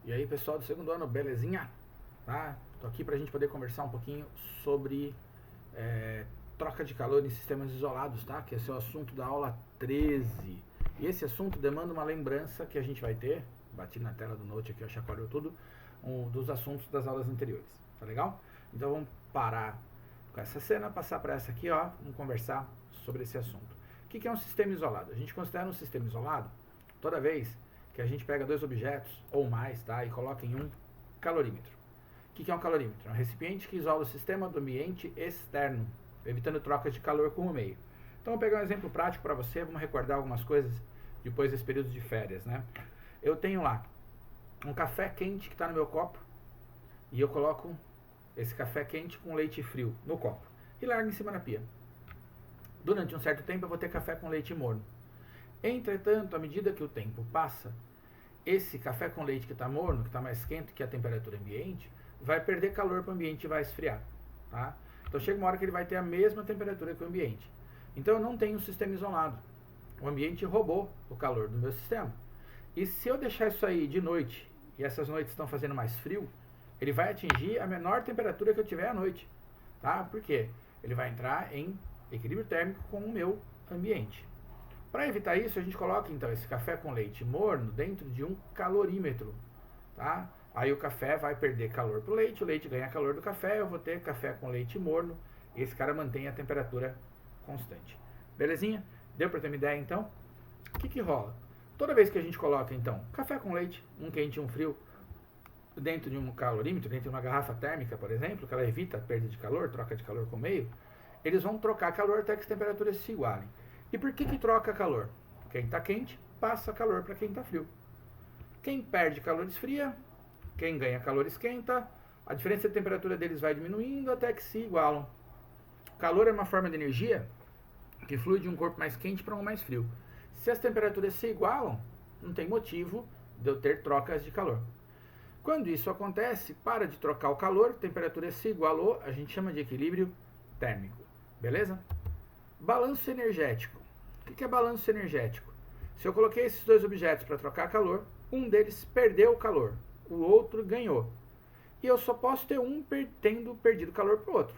E aí, pessoal do segundo ano, belezinha? Tá? Tô aqui pra gente poder conversar um pouquinho sobre troca de calor em sistemas isolados, tá? Que esse é o assunto da aula 13. E esse assunto demanda uma lembrança que a gente vai ter, bati na tela do note aqui, chacoalhou tudo, dos assuntos das aulas anteriores, tá legal? Então vamos parar com essa cena, passar para essa aqui, ó, vamos conversar sobre esse assunto. O que é um sistema isolado? A gente considera um sistema isolado toda vez que a gente pega dois objetos ou mais, tá, e coloca em um calorímetro. O que é um calorímetro? É um recipiente que isola o sistema do ambiente externo, evitando trocas de calor com o meio. Então, vou pegar um exemplo prático para você, vamos recordar algumas coisas depois desse período de férias, né? Eu tenho lá um café quente que está no meu copo e eu coloco esse café quente com leite frio no copo e largo em cima da pia. Durante um certo tempo eu vou ter café com leite morno. Entretanto, à medida que o tempo passa, esse café com leite que está morno, que está mais quente que a temperatura ambiente, vai perder calor para o ambiente e vai esfriar. Tá? Então chega uma hora que ele vai ter a mesma temperatura que o ambiente. Então eu não tenho um sistema isolado. O ambiente roubou o calor do meu sistema. E se eu deixar isso aí de noite, e essas noites estão fazendo mais frio, ele vai atingir a menor temperatura que eu tiver à noite. Tá? Por quê? Ele vai entrar em equilíbrio térmico com o meu ambiente. Para evitar isso, a gente coloca então esse café com leite morno dentro de um calorímetro, tá? Aí o café vai perder calor para o leite ganha calor do café, eu vou ter café com leite morno, e esse cara mantém a temperatura constante. Belezinha? Deu para ter uma ideia então? O que rola? Toda vez que a gente coloca então café com leite, um quente e um frio, dentro de um calorímetro, dentro de uma garrafa térmica, por exemplo, que ela evita a perda de calor, troca de calor com o meio, eles vão trocar calor até que as temperaturas se igualem. E por que troca calor? Quem está quente passa calor para quem está frio. Quem perde calor esfria, quem ganha calor esquenta, a diferença de temperatura deles vai diminuindo até que se igualam. O calor é uma forma de energia que flui de um corpo mais quente para um mais frio. Se as temperaturas se igualam, não tem motivo de eu ter trocas de calor. Quando isso acontece, para de trocar o calor, a temperatura se igualou, a gente chama de equilíbrio térmico. Beleza? Balanço energético. O que é balanço energético? Se eu coloquei esses dois objetos para trocar calor, um deles perdeu o calor, o outro ganhou. E eu só posso ter um tendo perdido calor para o outro.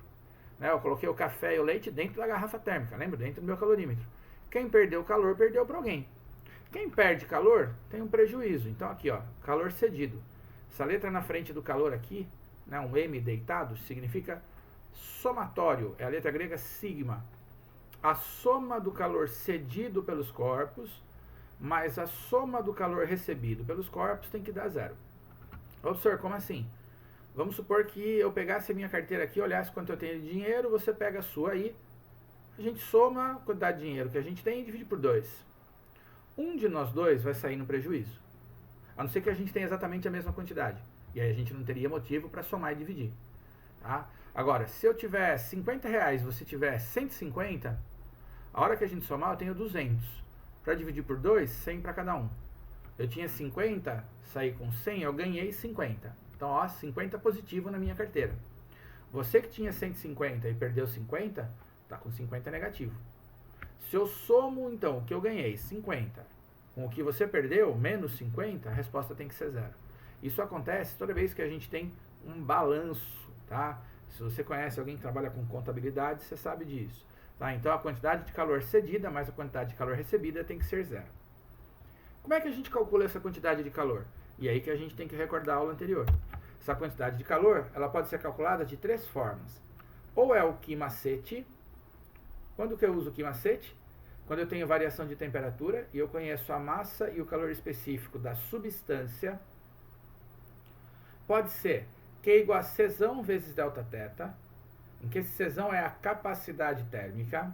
Eu coloquei o café e o leite dentro da garrafa térmica, lembra? Dentro do meu calorímetro. Quem perdeu calor, perdeu para alguém. Quem perde calor, tem um prejuízo. Então aqui, ó, calor cedido. Essa letra na frente do calor aqui, um M deitado, significa somatório. É a letra grega sigma. A soma do calor cedido pelos corpos mais a soma do calor recebido pelos corpos tem que dar zero. Professor, como assim? Vamos supor que eu pegasse a minha carteira aqui, olhasse quanto eu tenho de dinheiro, você pega a sua aí, a gente soma a quantidade de dinheiro que a gente tem e divide por 2. Um de nós dois vai sair no prejuízo. A não ser que a gente tenha exatamente a mesma quantidade. E aí a gente não teria motivo para somar e dividir. Tá? Agora, se eu tiver 50 reais e você tiver 150, a hora que a gente somar eu tenho 200. Para dividir por 2, 100 para cada um. Eu tinha 50, saí com 100, eu ganhei 50. Então, ó, 50 positivo na minha carteira. Você que tinha 150 e perdeu 50, tá com 50 negativo. Se eu somo, então, o que eu ganhei, 50, com o que você perdeu, menos 50, a resposta tem que ser zero. Isso acontece toda vez que a gente tem um balanço, tá? Se você conhece alguém que trabalha com contabilidade, você sabe disso. Tá? Então, a quantidade de calor cedida mais a quantidade de calor recebida tem que ser zero. Como é que a gente calcula essa quantidade de calor? E aí que a gente tem que recordar a aula anterior. Essa quantidade de calor, ela pode ser calculada de 3 formas. Ou é o Q macete. Quando que eu uso o Q macete? Quando eu tenho variação de temperatura e eu conheço a massa e o calor específico da substância. Pode ser Q igual a Czão vezes Δθ, em que esse Czão é a capacidade térmica.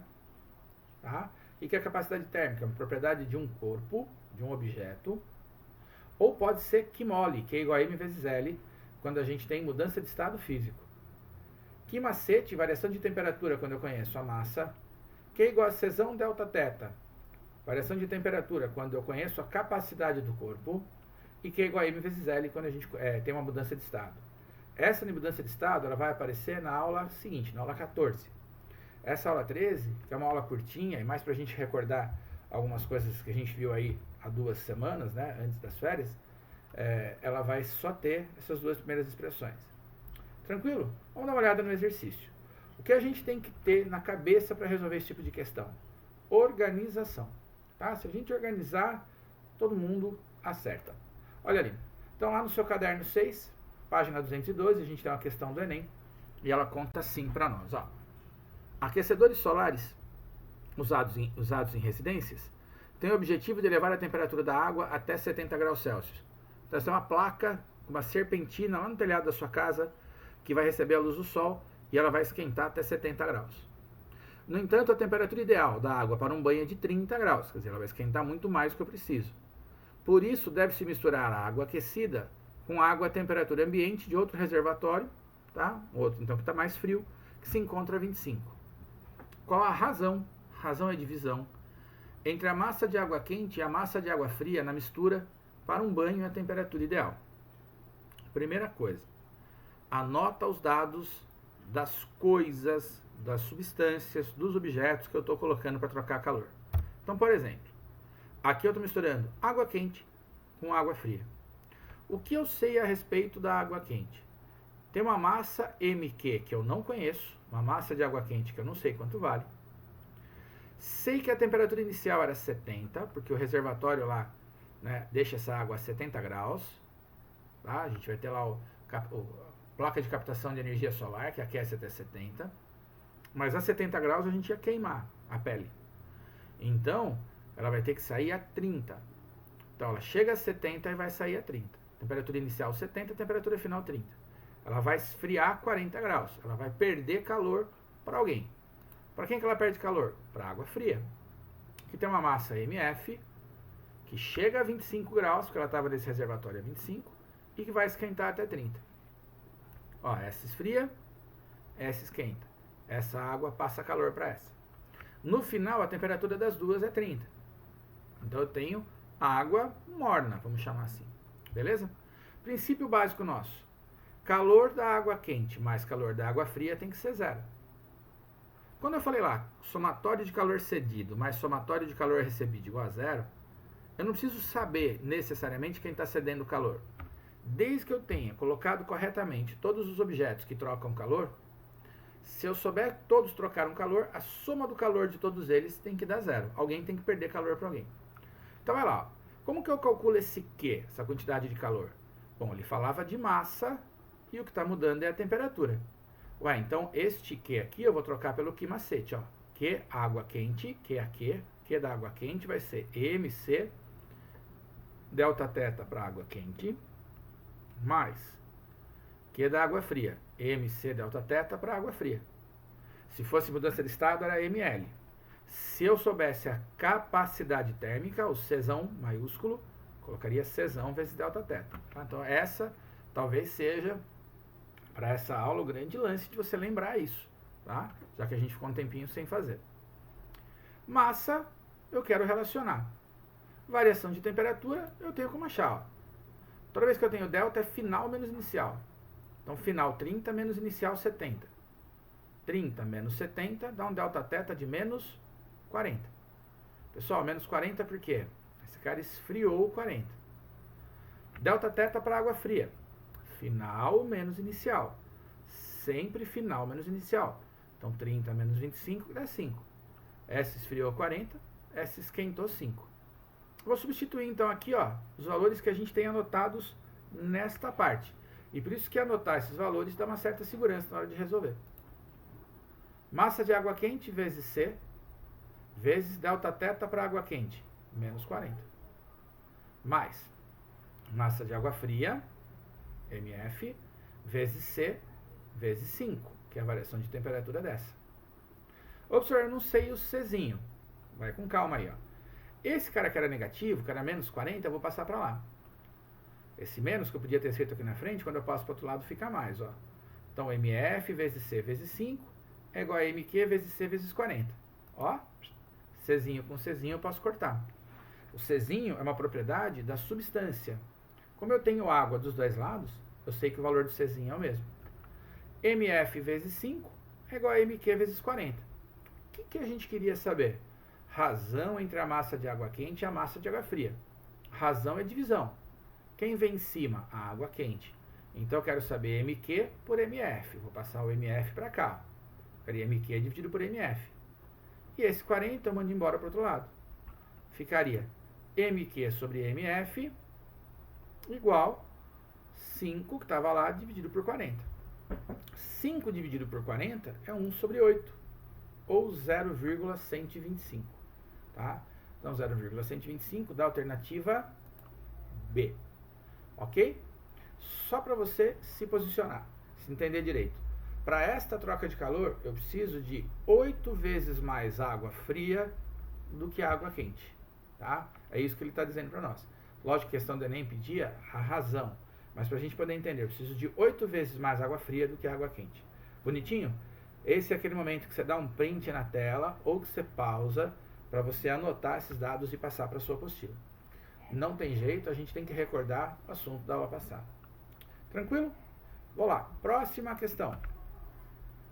Tá? O que é a capacidade térmica? Uma propriedade de um corpo, de um objeto. Ou pode ser Q mole, Q igual a M vezes L, quando a gente tem mudança de estado físico. Q macete, variação de temperatura, quando eu conheço a massa. Q igual a Czão Δθ, variação de temperatura, quando eu conheço a capacidade do corpo. E Q igual a M vezes L, quando a gente tem uma mudança de estado. Essa mudança de estado ela vai aparecer na aula seguinte, na aula 14. Essa aula 13, que é uma aula curtinha, e mais para a gente recordar algumas coisas que a gente viu aí há 2 semanas, né, antes das férias, ela vai só ter essas duas primeiras expressões. Tranquilo? Vamos dar uma olhada no exercício. O que a gente tem que ter na cabeça para resolver esse tipo de questão? Organização. Tá? Se a gente organizar, todo mundo acerta. Olha ali. Então, lá no seu caderno 6, página 212, a gente tem uma questão do Enem. E ela conta assim para nós. Ó. Aquecedores solares usados em residências têm o objetivo de elevar a temperatura da água até 70 graus Celsius. Então, essa é uma placa, uma serpentina lá no telhado da sua casa, que vai receber a luz do sol e ela vai esquentar até 70 graus. No entanto, a temperatura ideal da água para um banho é de 30 graus, quer dizer, ela vai esquentar muito mais do que eu preciso. Por isso, deve-se misturar a água aquecida com água a temperatura ambiente de outro reservatório, tá? Outro, então, que está mais frio, que se encontra a 25. Qual a razão? Razão é divisão entre a massa de água quente e a massa de água fria na mistura para um banho à temperatura ideal. Primeira coisa, anota os dados das coisas, das substâncias, dos objetos que eu estou colocando para trocar calor. Então, por exemplo, aqui eu estou misturando água quente com água fria. O que eu sei a respeito da água quente? Tem uma massa MQ que eu não conheço, uma massa de água quente que eu não sei quanto vale. Sei que a temperatura inicial era 70, porque o reservatório lá, né, deixa essa água a 70 graus. Tá? A gente vai ter lá a placa de captação de energia solar, que aquece até 70. Mas a 70 graus a gente ia queimar a pele. Então, ela vai ter que sair a 30. Então, ela chega a 70 e vai sair a 30. Temperatura inicial 70, temperatura final 30. Ela vai esfriar a 40 graus. Ela vai perder calor para alguém. Para quem que ela perde calor? Para água fria. Aqui tem uma massa MF, que chega a 25 graus, porque ela estava nesse reservatório a 25, e que vai esquentar até 30. Ó, essa esfria, essa esquenta. Essa água passa calor para essa. No final, a temperatura das duas é 30. Então, eu tenho água morna, vamos chamar assim. Beleza? Princípio básico nosso. Calor da água quente mais calor da água fria tem que ser zero. Quando eu falei lá, somatório de calor cedido mais somatório de calor recebido igual a zero, eu não preciso saber necessariamente quem está cedendo o calor. Desde que eu tenha colocado corretamente todos os objetos que trocam calor, se eu souber que todos trocaram calor, a soma do calor de todos eles tem que dar zero. Alguém tem que perder calor para alguém. Então vai lá. Como que eu calculo esse Q, essa quantidade de calor? Bom, ele falava de massa e o que está mudando é a temperatura. Ué, então este Q aqui eu vou trocar pelo Q macete, ó. Q água quente, Q aqui, Q da água quente vai ser MC delta teta para água quente, mais Q da água fria, MC delta teta para água fria. Se fosse mudança de estado, era ML. Se eu soubesse a capacidade térmica, o Czão maiúsculo, colocaria Czão vezes delta teta. Tá? Então, essa talvez seja, para essa aula, o grande lance de você lembrar isso, tá? Já que a gente ficou um tempinho sem fazer. Massa, eu quero relacionar. Variação de temperatura, eu tenho como achar. Ó. Toda vez que eu tenho delta, é final menos inicial. Então, final 30 menos inicial 70. 30 menos 70 dá um delta teta de menos 40. Pessoal, menos 40 por quê? Esse cara esfriou 40. Delta teta para água fria. Final menos inicial. Sempre final menos inicial. Então, 30 menos 25 dá 5. Essa esfriou 40, essa esquentou 5. Vou substituir, então, aqui ó, os valores que a gente tem anotados nesta parte. E por isso que anotar esses valores dá uma certa segurança na hora de resolver. Massa de água quente vezes C, vezes delta teta para água quente, menos 40. Mais massa de água fria, MF, vezes C, vezes 5, que é a variação de temperatura dessa. Observe, eu não sei o Czinho. Vai com calma aí, ó. Esse cara que era negativo, que era menos 40, eu vou passar para lá. Esse menos que eu podia ter escrito aqui na frente, quando eu passo para o outro lado fica mais, ó. Então, MF vezes C vezes 5 é igual a MQ vezes C vezes 40. Ó, Czinho com Czinho eu posso cortar. O Czinho é uma propriedade da substância. Como eu tenho água dos dois lados, eu sei que o valor do Czinho é o mesmo. MF vezes 5 é igual a MQ vezes 40. O que a gente queria saber? Razão entre a massa de água quente e a massa de água fria. Razão é divisão. Quem vem em cima? A água quente. Então eu quero saber MQ por MF. Vou passar o MF para cá. Ficaria MQ dividido por MF. E esse 40 eu mando embora para o outro lado. Ficaria MQ sobre MF igual 5, que estava lá, dividido por 40. 5 dividido por 40 é 1 sobre 8, ou 0,125. Tá? Então 0,125 dá a alternativa B. Ok? Só para você se posicionar, se entender direito. Para esta troca de calor, eu preciso de 8 vezes mais água fria do que água quente. Tá? É isso que ele está dizendo para nós. Lógico que a questão do Enem pedia a razão, mas para a gente poder entender, eu preciso de 8 vezes mais água fria do que água quente. Bonitinho? Esse é aquele momento que você dá um print na tela ou que você pausa para você anotar esses dados e passar para a sua apostila. Não tem jeito, a gente tem que recordar o assunto da aula passada. Tranquilo? Vou lá. Próxima questão.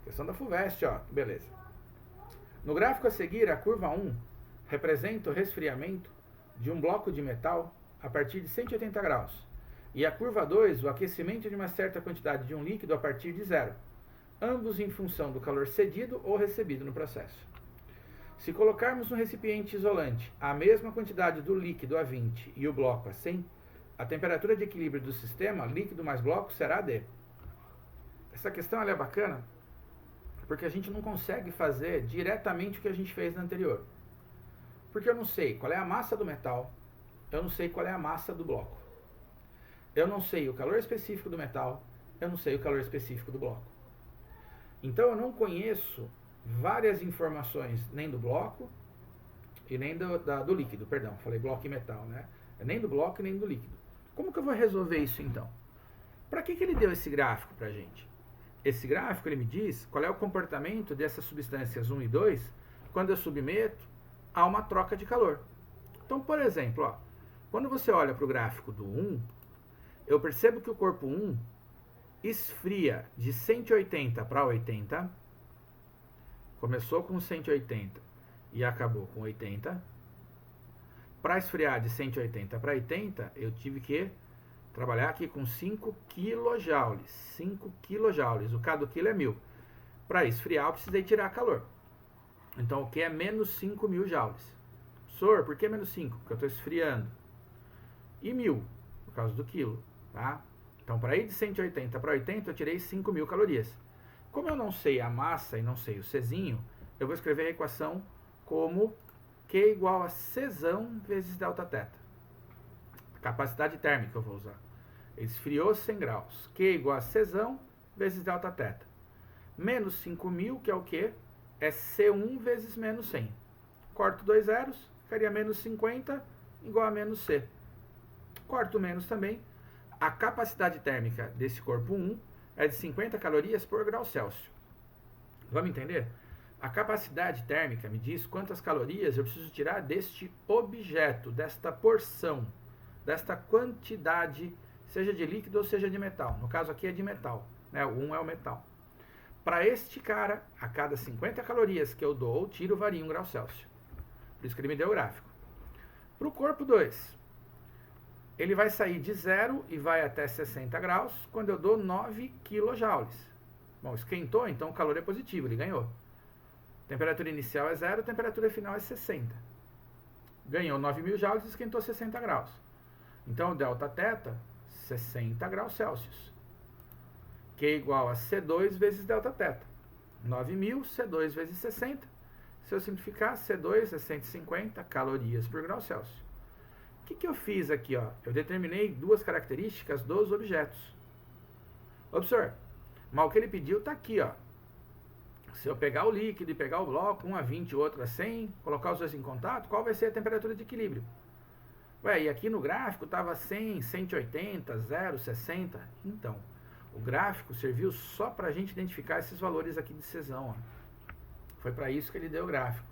Questão da FUVEST, ó. Beleza. No gráfico a seguir, a curva 1 representa o resfriamento de um bloco de metal a partir de 180 graus. E a curva 2, o aquecimento de uma certa quantidade de um líquido a partir de 0. Ambos em função do calor cedido ou recebido no processo. Se colocarmos no recipiente isolante a mesma quantidade do líquido a 20 e o bloco a 100, a temperatura de equilíbrio do sistema, líquido mais bloco, será D. Essa questão ela é bacana porque a gente não consegue fazer diretamente o que a gente fez na anterior. Porque eu não sei qual é a massa do metal, eu não sei qual é a massa do bloco. Eu não sei o calor específico do metal, eu não sei o calor específico do bloco. Então eu não conheço várias informações nem do bloco e nem do líquido, perdão, falei bloco e metal, né? Nem do bloco e nem do líquido. Como que eu vou resolver isso então? Para que ele deu esse gráfico para a gente? Esse gráfico ele me diz qual é o comportamento dessas substâncias 1 e 2 quando eu submeto a uma troca de calor. Então, por exemplo, ó, quando você olha para o gráfico do 1, eu percebo que o corpo 1 esfria de 180 para 80, começou com 180 e acabou com 80. Para esfriar de 180 para 80, eu tive que trabalhar aqui com 5 kJ. 5 kJ, o K do quilo é 1000. Para esfriar, eu precisei tirar calor. Então, o que é menos 5.000 joules? Professor, por que menos 5? Porque eu estou esfriando. E 1000, por causa do quilo. Tá? Então, para ir de 180 para 80, eu tirei 5.000 calorias. Como eu não sei a massa e não sei o Czinho, eu vou escrever a equação como Q igual a Czão vezes Δθ. Capacidade térmica eu vou usar. Esfriou 100 graus. Q igual a Czão vezes Δθ. Menos 5.000, que é o quê? É C1 vezes menos 100. Corto 2 zeros, ficaria menos 50 igual a menos C. Corto menos também. A capacidade térmica desse corpo 1 é de 50 calorias por grau Celsius. Vamos entender? A capacidade térmica me diz quantas calorias eu preciso tirar deste objeto, desta porção, desta quantidade, seja de líquido ou seja de metal. No caso aqui é de metal, né? O 1 é o metal. Para este cara, a cada 50 calorias que eu dou ou tiro, varia 1 grau Celsius. Por isso que ele me deu o gráfico. Para o corpo 2, ele vai sair de 0 e vai até 60 graus quando eu dou 9 kJ. Bom, esquentou, então o calor é positivo, ele ganhou. Temperatura inicial é 0, temperatura final é 60. Ganhou 9.000 joules e esquentou 60 graus. Então, o Δθ, 60 graus Celsius. Q igual a C2 vezes Δθ. 9.000, C2 vezes 60. Se eu simplificar, C2 é 150 calorias por grau Celsius. O que eu fiz aqui? Ó? Eu determinei duas características dos objetos. Observe, mas o que ele pediu está aqui. Ó. Se eu pegar o líquido e pegar o bloco, um a 20 e o outro a 100, colocar os dois em contato, qual vai ser a temperatura de equilíbrio? Ué, e aqui no gráfico estava 100, 180, 0, 60. Então, o gráfico serviu só para a gente identificar esses valores aqui de Czão. Ó. Foi para isso que ele deu o gráfico.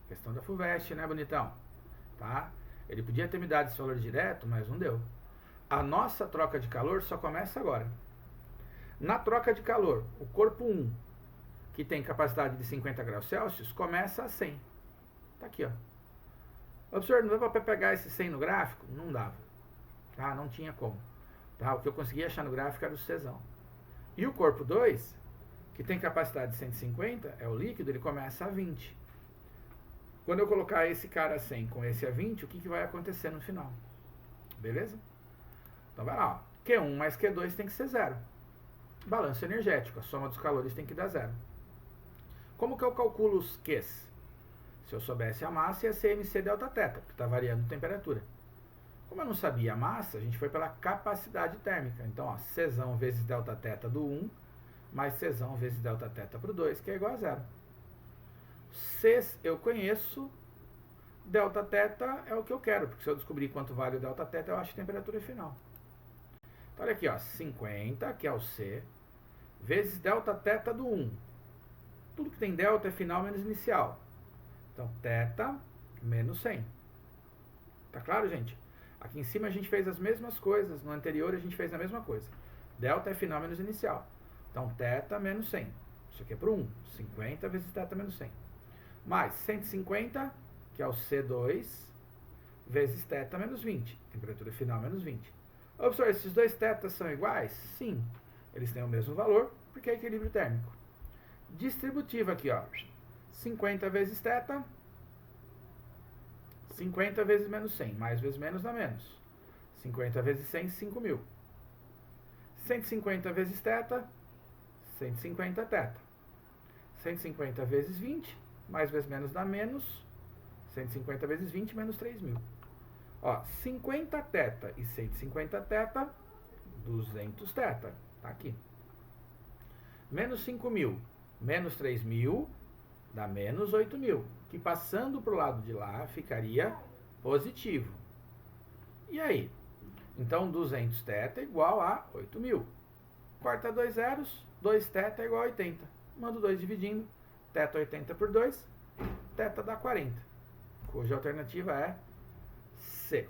Questão da FUVEST, né, bonitão? Tá? Ele podia ter me dado esse valor direto, mas não deu. A nossa troca de calor só começa agora. Na troca de calor, o corpo 1, que tem capacidade de 50 graus Celsius, começa a 100. Tá aqui, ó. Observe, não dá para pegar esse 100 no gráfico? Não dava. tá? Não tinha como. Tá? O que eu conseguia achar no gráfico era o Czão. E o corpo 2, que tem capacidade de 150, é o líquido, ele começa a 20. Quando eu colocar esse cara a 100 com esse a 20, o que vai acontecer no final? Beleza? Então vai lá, ó. Q1 mais Q2 tem que ser 0. Balanço energético, a soma dos calores tem que dar 0. Como que eu calculo os Qs? Se eu soubesse a massa, ia ser mc delta θ, porque está variando a temperatura. Como eu não sabia a massa, a gente foi pela capacidade térmica. Então, ó, Czão vezes delta θ do 1, mais Czão vezes delta θ para o 2, que é igual a 0. Cs eu conheço, delta θ é o que eu quero, porque se eu descobrir quanto vale o delta θ, eu acho a temperatura final. Então, olha aqui, ó, 50, que é o C, vezes delta θ do 1. Tudo que tem delta é final menos inicial. Então, θ menos 100. Tá claro, gente? Aqui em cima a gente fez as mesmas coisas, no anterior a gente fez a mesma coisa. Delta é final menos inicial. Então, θ menos 100. Isso aqui é para o 1. 50 vezes θ menos 100. Mais 150, que é o C2, vezes θ menos 20. Temperatura final menos 20. Observe, esses dois θs são iguais? Sim. Eles têm o mesmo valor, porque é equilíbrio térmico. Distributiva aqui, ó. 50 vezes θ, 50 vezes menos 100. Mais vezes menos dá menos. 50 vezes 100, 5.000. 150 vezes θ, 150 θ. 150 vezes 20, mais vezes menos dá menos. 150 vezes 20, menos 3.000. Ó, 50 θ e 150 θ, 200 θ. Tá aqui. Menos 5.000, menos 3.000, dá menos 8.000. Que passando para o lado de lá, ficaria positivo. E aí? Então, 200 θ é igual a 8.000. Corta dois zeros, 2 θ é igual a 80. Mando 2 dividindo. θ 80 por 2, θ dá 40. Cuja alternativa é C.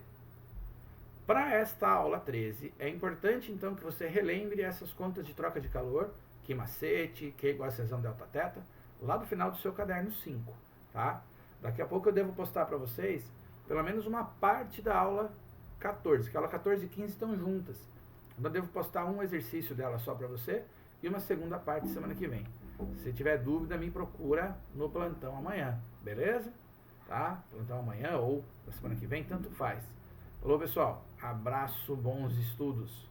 Para esta aula 13, é importante então que você relembre essas contas de troca de calor, Q macete, Q igual a Czão delta θ, lá do final do seu caderno 5, tá? Daqui a pouco eu devo postar para vocês pelo menos uma parte da aula 14, que a aula 14 e 15 estão juntas. Eu devo postar um exercício dela só para você e uma segunda parte semana que vem. Se tiver dúvida, me procura no plantão amanhã, beleza? Tá? Plantão amanhã ou na semana que vem, tanto faz. Falou, pessoal. Abraço, bons estudos.